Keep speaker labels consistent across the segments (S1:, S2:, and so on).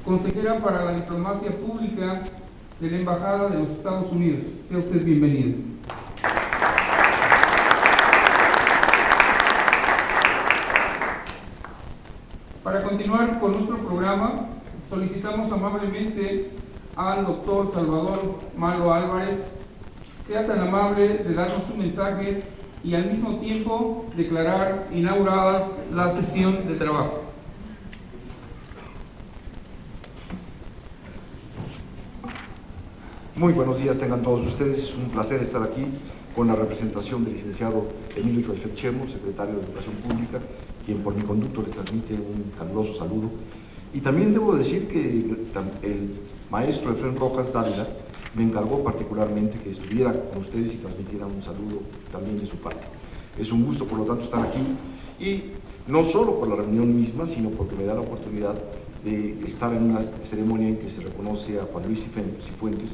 S1: consejera para la diplomacia pública de la Embajada de los Estados Unidos. Sea usted bienvenida. Para continuar con nuestro programa, solicitamos amablemente al doctor Salvador Malo Álvarez sea tan amable de darnos un mensaje y al mismo tiempo declarar inaugurada la sesión de trabajo.
S2: Muy buenos días tengan todos ustedes, es un placer estar aquí con la representación del licenciado Emilio Choiset Chemo, secretario de Educación Pública, quien por mi conducto les transmite un caluroso saludo. Y también debo decir que el maestro Efrén Rojas Dávila me encargó particularmente que estuviera con ustedes y transmitiera un saludo también de su parte. Es un gusto, por lo tanto, estar aquí, y no solo por la reunión misma, sino porque me da la oportunidad de estar en una ceremonia en que se reconoce a Juan Luis Cifuentes,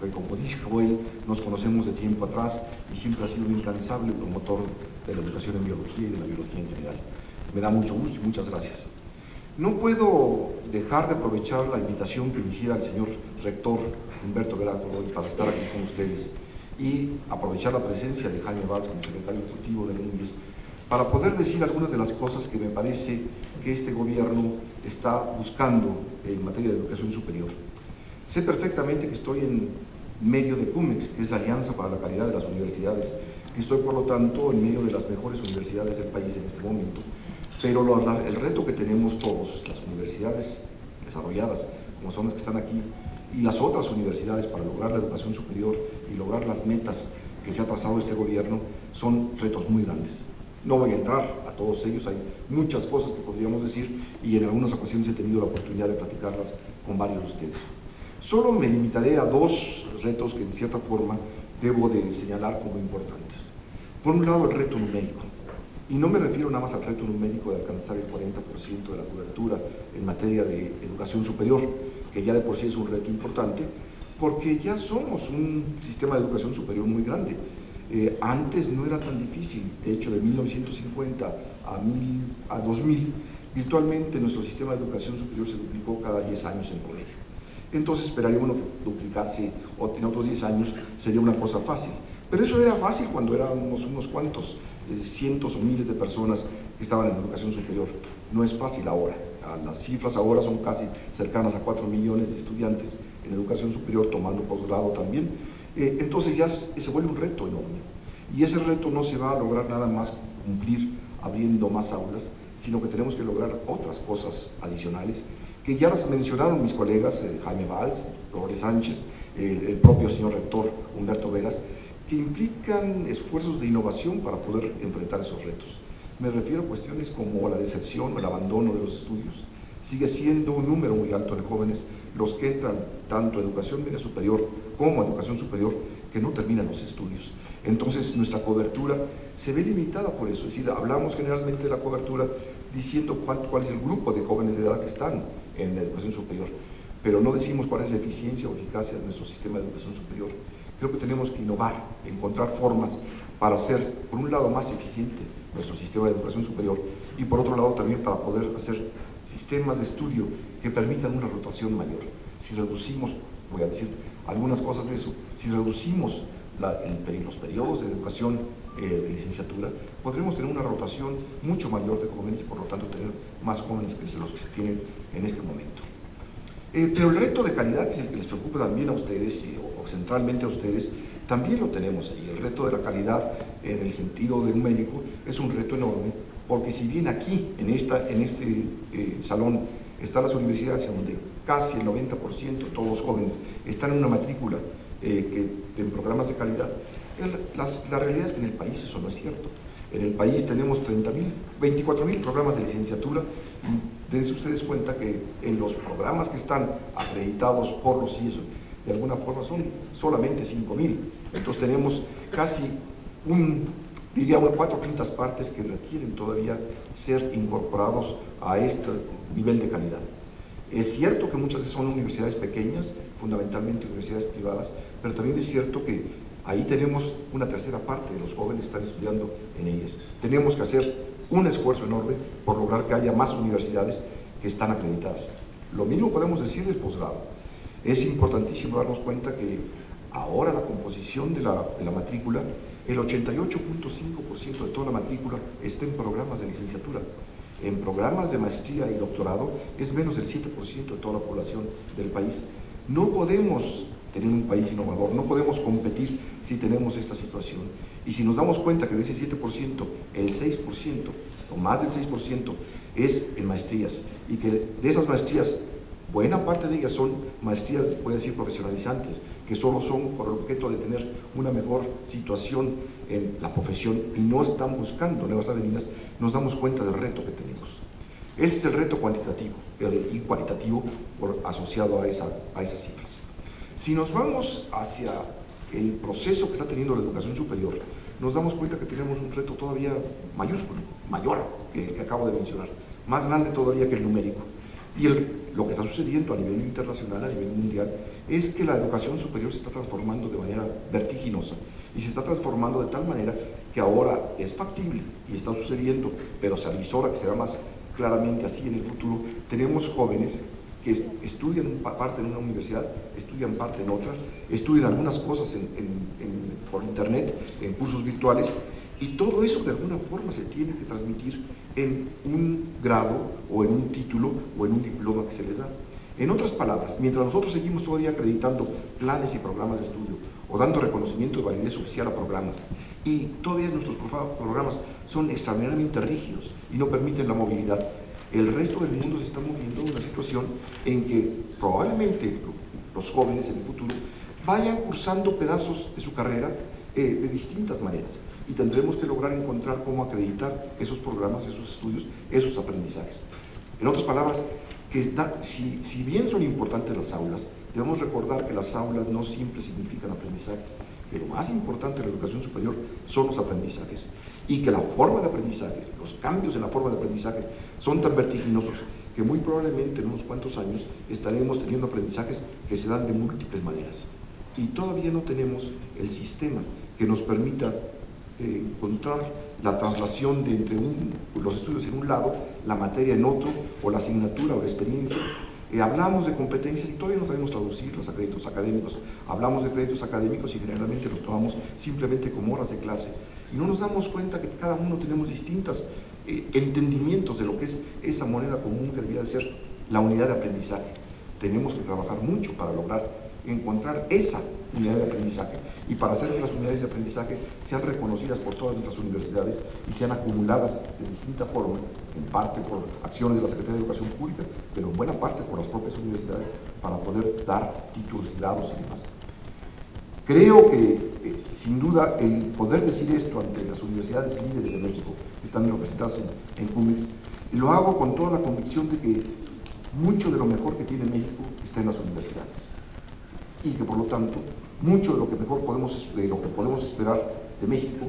S2: que, como dijo él, nos conocemos de tiempo atrás y siempre ha sido un incansable promotor de la educación en biología y de la biología en general. Me da mucho gusto y muchas gracias. No puedo dejar de aprovechar la invitación que me hiciera el señor rector Humberto Vera Godoy para estar aquí con ustedes y aprovechar la presencia de Jaime Valls como secretario ejecutivo de la UNIES para poder decir algunas de las cosas que me parece que este gobierno está buscando en materia de educación superior. Sé perfectamente que estoy en medio de CUMEX, que es la Alianza para la Calidad de las Universidades, que estoy por lo tanto en medio de las mejores universidades del país en este momento, pero el reto que tenemos todos, las universidades desarrolladas, como son las que están aquí, y las otras universidades para lograr la educación superior y lograr las metas que se ha trazado este gobierno, son retos muy grandes. No voy a entrar a todos ellos, hay muchas cosas que podríamos decir y en algunas ocasiones he tenido la oportunidad de platicarlas con varios de ustedes. Solo me limitaré a dos retos que en cierta forma debo de señalar como importantes. Por un lado, el reto numérico. Y no me refiero nada más al reto numérico de alcanzar el 40% de la cobertura en materia de educación superior, que ya de por sí es un reto importante, porque ya somos un sistema de educación superior muy grande. Antes no era tan difícil, de hecho de 1950 a 2000, virtualmente nuestro sistema de educación superior se duplicó cada 10 años en promedio. Entonces esperaría uno que duplicarse o en otros 10 años sería una cosa fácil. Pero eso era fácil cuando éramos unos cuantos, cientos o miles de personas que estaban en educación superior. No es fácil ahora. Las cifras ahora son casi cercanas a 4 millones de estudiantes en educación superior, tomando posgrado también. Entonces ya se vuelve un reto enorme. Y ese reto no se va a lograr nada más cumplir abriendo más aulas, sino que tenemos que lograr otras cosas adicionales, que ya las mencionaron mis colegas, Jaime Valls, Dolores Sánchez, el propio señor rector Humberto Veras, que implican esfuerzos de innovación para poder enfrentar esos retos. Me refiero a cuestiones como la deserción o el abandono de los estudios. Sigue siendo un número muy alto de jóvenes los que entran tanto a educación media superior como a educación superior que no terminan los estudios. Entonces nuestra cobertura se ve limitada por eso, es decir, hablamos generalmente de la cobertura diciendo cuál es el grupo de jóvenes de edad que están en la educación superior, pero no decimos cuál es la eficiencia o eficacia de nuestro sistema de educación superior. Creo que tenemos que innovar, encontrar formas para hacer, por un lado, más eficiente nuestro sistema de educación superior y por otro lado también para poder hacer sistemas de estudio que permitan una rotación mayor. Si reducimos, voy a decir algunas cosas de eso, si reducimos los periodos de educación de licenciatura, podremos tener una rotación mucho mayor de jóvenes y por lo tanto tener más jóvenes que los que se tienen en este momento. Pero el reto de calidad, que es el que les preocupa también a ustedes o centralmente a ustedes, también lo tenemos ahí. El reto de la calidad en el sentido de un médico es un reto enorme, porque si bien aquí, en este salón, están las universidades en donde casi el 90% de todos los jóvenes están en una matrícula en programas de calidad, la realidad es que en el país eso no es cierto. En el país tenemos 24.000 programas de licenciatura y dense ustedes cuenta que en los programas que están acreditados por los CIESO, de alguna forma son solamente 5.000. Entonces tenemos casi diría 4/5 partes que requieren todavía ser incorporados a este nivel de calidad. Es cierto que muchas son universidades pequeñas, fundamentalmente universidades privadas, pero también es cierto que ahí tenemos una tercera parte de los jóvenes que están estudiando en ellas. Tenemos que hacer un esfuerzo enorme por lograr que haya más universidades que están acreditadas. Lo mismo podemos decir del posgrado. Es importantísimo darnos cuenta que ahora la composición de la matrícula, el 88.5% de toda la matrícula está en programas de licenciatura. En programas de maestría y doctorado es menos del 7% de toda la población del país. No podemos tener un país innovador, no podemos competir si tenemos esta situación. Y si nos damos cuenta que de ese 7%, el 6% o más del 6% es en maestrías, y que de esas maestrías, buena parte de ellas son maestrías, puede decir, profesionalizantes, que solo son por el objeto de tener una mejor situación en la profesión y no están buscando nuevas avenidas, nos damos cuenta del reto que tenemos. Ese es el reto cuantitativo y cualitativo asociado a esas cifras. Si nos vamos hacia el proceso que está teniendo la educación superior, nos damos cuenta que tenemos un reto todavía mayúsculo, mayor que acabo de mencionar, más grande todavía que el numérico. Y lo que está sucediendo a nivel internacional, a nivel mundial, es que la educación superior se está transformando de manera vertiginosa y se está transformando de tal manera que ahora es factible y está sucediendo, pero se avisora que será más claramente así en el futuro. Tenemos jóvenes que estudian parte en una universidad, estudian parte en otras, estudian algunas cosas por internet, en cursos virtuales, y todo eso de alguna forma se tiene que transmitir en un grado o en un título o en un diploma que se les da. En otras palabras, mientras nosotros seguimos todavía acreditando planes y programas de estudio o dando reconocimiento de validez oficial a programas, y todavía nuestros programas son extraordinariamente rígidos y no permiten la movilidad, el resto del mundo se está moviendo en una situación en que probablemente los jóvenes en el futuro vayan cursando pedazos de su carrera de distintas maneras, y tendremos que lograr encontrar cómo acreditar esos programas, esos estudios, esos aprendizajes. En otras palabras, si bien son importantes las aulas, debemos recordar que las aulas no siempre significan aprendizaje, que lo más importante de la educación superior son los aprendizajes, y que la forma de aprendizaje, los cambios en la forma de aprendizaje son tan vertiginosos que muy probablemente en unos cuantos años estaremos teniendo aprendizajes que se dan de múltiples maneras. Y todavía no tenemos el sistema que nos permita encontrar la traslación de entre los estudios en un lado, la materia en otro, o la asignatura o la experiencia. Hablamos de competencias y todavía no sabemos traducirlas a créditos académicos. Hablamos de créditos académicos y generalmente los tomamos simplemente como horas de clase. Y no nos damos cuenta que cada uno tenemos distintos entendimientos de lo que es esa moneda común que debería de ser la unidad de aprendizaje. Tenemos que trabajar mucho para lograr encontrar esa unidad de aprendizaje y para hacer que las unidades de aprendizaje sean reconocidas por todas nuestras universidades y sean acumuladas de distinta forma, en parte por acciones de la Secretaría de Educación Pública, pero en buena parte por las propias universidades, para poder dar títulos y grados y demás. Creo que, sin duda, el poder decir esto ante las universidades líderes de México, que están representadas en CUMEX, lo hago con toda la convicción de que mucho de lo mejor que tiene México está en las universidades, y que por lo tanto mucho de lo que podemos esperar de México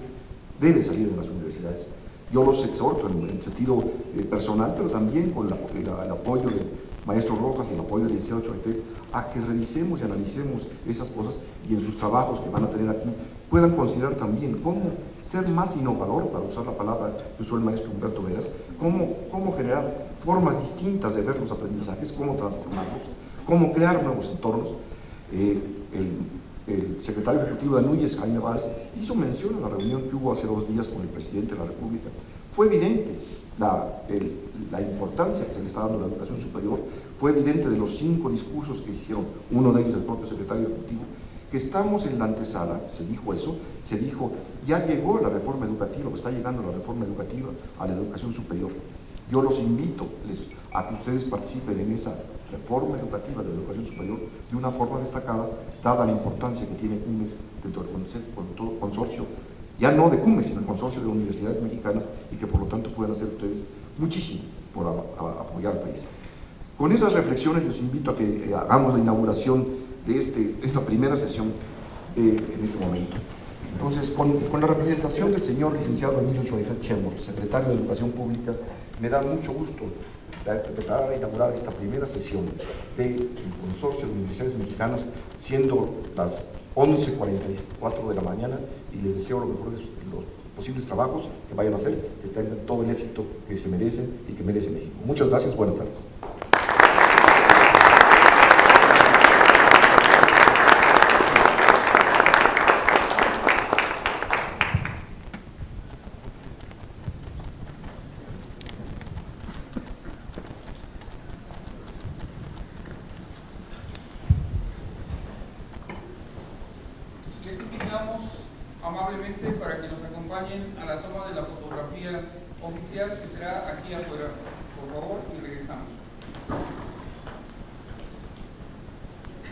S2: debe salir de las universidades. Yo los exhorto en el sentido personal, pero también con el apoyo del maestro Rojas y el apoyo del licenciado Choaité, a que revisemos y analicemos esas cosas y en sus trabajos que van a tener aquí puedan considerar también cómo ser más innovador, para usar la palabra que usó el maestro Humberto Veras, cómo generar formas distintas de ver los aprendizajes, cómo transformarlos, cómo crear nuevos entornos. El secretario ejecutivo de Núñez, Jaime Valls, hizo mención a la reunión que hubo hace 2 días con el presidente de la República. Fue evidente la importancia que se le está dando a la educación superior, fue evidente de los 5 discursos que se hicieron, uno de ellos del propio secretario ejecutivo, que estamos en la antesala, se dijo eso, se dijo, ya llegó la reforma educativa, o está llegando la reforma educativa a la educación superior. Yo los invito a que ustedes participen en esa reforma educativa de la educación superior de una forma destacada, dada la importancia que tiene CUMEX dentro del consorcio, ya no de CUMEX, sino el consorcio de universidades mexicanas, y que por lo tanto puedan hacer ustedes muchísimo por apoyar al país. Con esas reflexiones los invito a que hagamos la inauguración de esta primera sesión en este momento. Entonces, con la representación del señor licenciado Emilio Choaité Chemos, secretario de Educación Pública, me da mucho gusto empezar a inaugurar esta primera sesión del Consorcio de Universidades Mexicanas, siendo las 11:44 de la mañana, y les deseo lo mejor de los posibles trabajos que vayan a hacer, que tengan todo el éxito que se merecen y que merece México. Muchas gracias, buenas tardes.
S1: amablemente para que nos acompañen a la toma de la fotografía oficial que será aquí afuera. Por favor, y regresamos.